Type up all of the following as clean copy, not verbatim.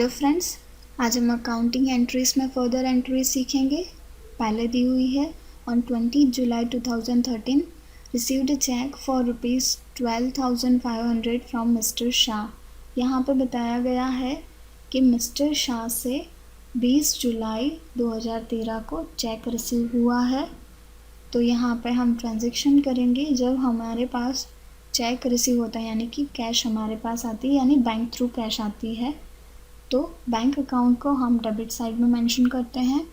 Hello friends, आज हम accounting entries में फर्दर एंट्रीज सीखेंगे। पहले दी हुई है on 20 July 2013 received a cheque for ₹12,500 from mister Shah. यहाँ पे बताया गया है कि मिस्टर शाह से 20 जुलाई 2013 को चेक रिसीव हुआ है। तो यहाँ पे हम ट्रांजेक्शन करेंगे जब हमारे पास चेक रिसीव होता है, यानी कि कैश हमारे पास आती है, यानी बैंक थ्रू कैश आती है। तो बैंक अकाउंट को हम डेबिट साइड में मेंशन करते हैं।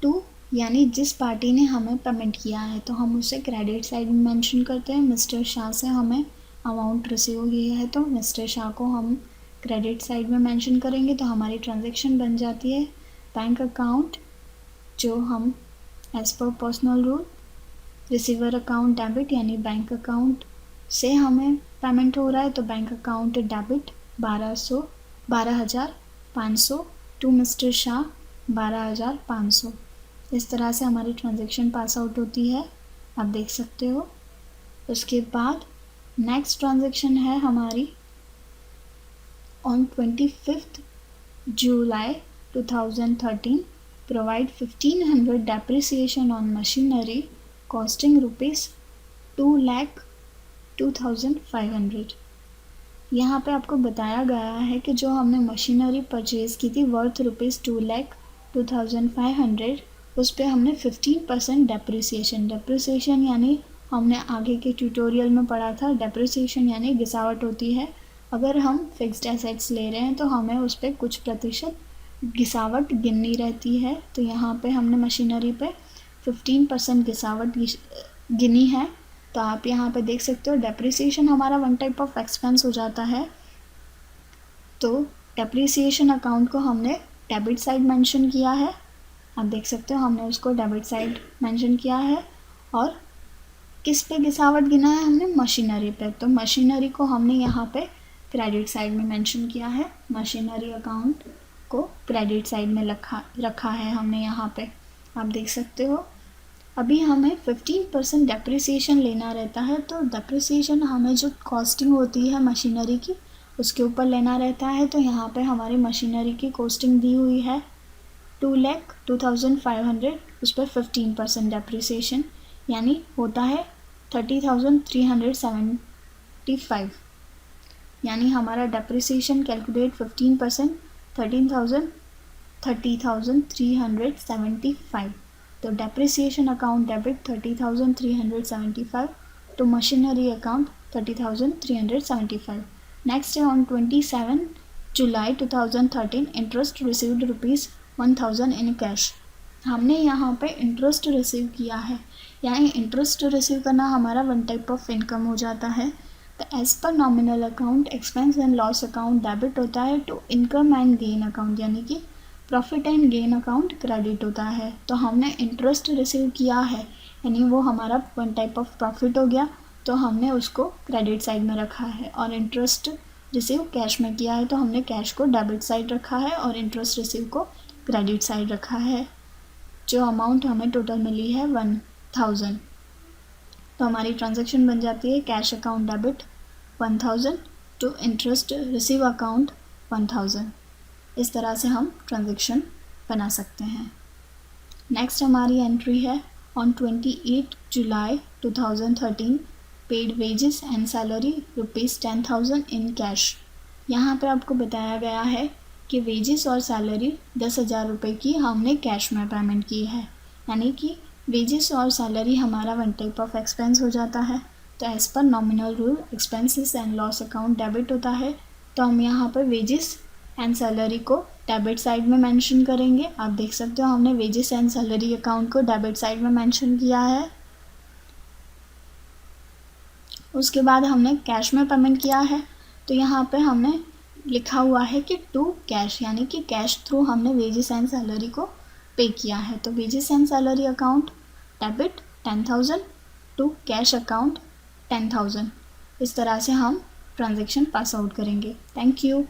टू यानी जिस पार्टी ने हमें पेमेंट किया है तो हम उसे क्रेडिट साइड में मेंशन करते हैं। मिस्टर शाह से हमें अमाउंट रिसीव हुई है तो मिस्टर शाह को हम क्रेडिट साइड में मेंशन करेंगे, तो हमारी ट्रांजैक्शन बन जाती है बैंक अकाउंट, जो हम as per personal rule receiver account debit, यानी बैंक अकाउंट से हमें पेमेंट हो रहा है तो bank account debit 12,500 to mister Shah 12,500। इस तरह से हमारी ट्रांजैक्शन पास आउट होती है, आप देख सकते हो। उसके बाद नेक्स्ट ट्रांजैक्शन है हमारी on 25 July 2013 provide 1500 depreciation on machinery costing ₹2,02,500। यहाँ पे आपको बताया गया है कि जो हमने मशीनरी परचेज़ की थी वर्थ ₹2,02,500, उस पर हमने 15% डेप्रिसिएशन यानी हमने आगे के ट्यूटोरियल में पढ़ा था, डेप्रिसिएशन यानी गिसावट होती है। अगर हम फिक्स्ड एसेट्स ले रहे हैं तो हमें उस पर कुछ प्रतिशत गिसावट गिननी रहती है। तो यहाँ पे हमने मशीनरी पे 15% गिसावट गिनी है। तो आप यहाँ पे देख सकते हो डेप्रिसिएशन हमारा वन टाइप ऑफ एक्सपेंस हो जाता है। तो डेप्रिसिएशन अकाउंट को हमने डेबिट साइड मेंशन किया है, आप देख सकते हो हमने उसको डेबिट साइड मेंशन किया है। और किस पे गिसावट गिना है हमने? मशीनरी पे। तो मशीनरी को हमने यहाँ पे क्रेडिट साइड में मेंशन किया है, मशीनरी अकाउंट को क्रेडिट साइड में रखा है हमने यहाँ पे, आप देख सकते हो। अभी हमें 15% डेप्रिसिएशन लेना रहता है, तो डेप्रिसिएशन हमें जो कॉस्टिंग होती है मशीनरी की उसके ऊपर लेना रहता है। तो यहाँ पे हमारी मशीनरी की कॉस्टिंग दी हुई है 2,02,500, उस पर 15% डेप्रिसिएशन यानी होता है 30,375, यानी हमारा डेप्रिसिएशन कैलकुलेट 15% 30,375। तो डेप्रिसिएशन अकाउंट डेबिट 30,375 तो मशीनरी अकाउंट 30,375। नेक्स्ट है on 27 July 2013 interest received ₹1,000 in cash. हमने यहाँ पे इंटरेस्ट रिसीव किया है, यानी इंटरेस्ट रिसीव करना हमारा वन टाइप ऑफ इनकम हो जाता है। तो as per nominal account expense and loss account debit होता है to income and gain account, यानी कि profit and gain account credit होता है। तो हमने इंटरेस्ट रिसीव किया है यानी वो हमारा वन टाइप ऑफ प्रॉफिट हो गया, तो हमने उसको क्रेडिट साइड में रखा है। और इंटरेस्ट रिसीव कैश में किया है तो हमने कैश को डेबिट साइड रखा है और इंटरेस्ट रिसीव को क्रेडिट साइड रखा है। जो अमाउंट हमें टोटल मिली है 1,000। तो हमारी ट्रांजैक्शन बन जाती है cash account debit 1,000 to interest receive account 1,000। इस तरह से हम ट्रांजैक्शन बना सकते हैं। नेक्स्ट हमारी एंट्री है on 28 July 2013 paid wages and salary ₹10,000 in cash. यहाँ पे आपको बताया गया है कि वेजेस और सैलरी 10,000 रुपये की हमने कैश में पेमेंट की है, यानी कि वेजेस और सैलरी हमारा वन टाइप ऑफ एक्सपेंस हो जाता है। तो as per nominal rule expenses and loss account debit होता है, तो हम यहाँ पर वेजेस एंड सैलरी को डेबिट साइड में मेंशन करेंगे। आप देख सकते हो हमने वेजेस एंड सैलरी अकाउंट को डेबिट साइड में मेंशन किया है। उसके बाद हमने कैश में पेमेंट किया है, तो यहाँ पे हमने लिखा हुआ है कि टू कैश, यानी कि कैश थ्रू हमने वेजेस एंड सैलरी को पे किया है। तो wages and salary account debit 10,000 to cash account 10,000। इस तरह से हम ट्रांजैक्शन पास आउट करेंगे। Thank you.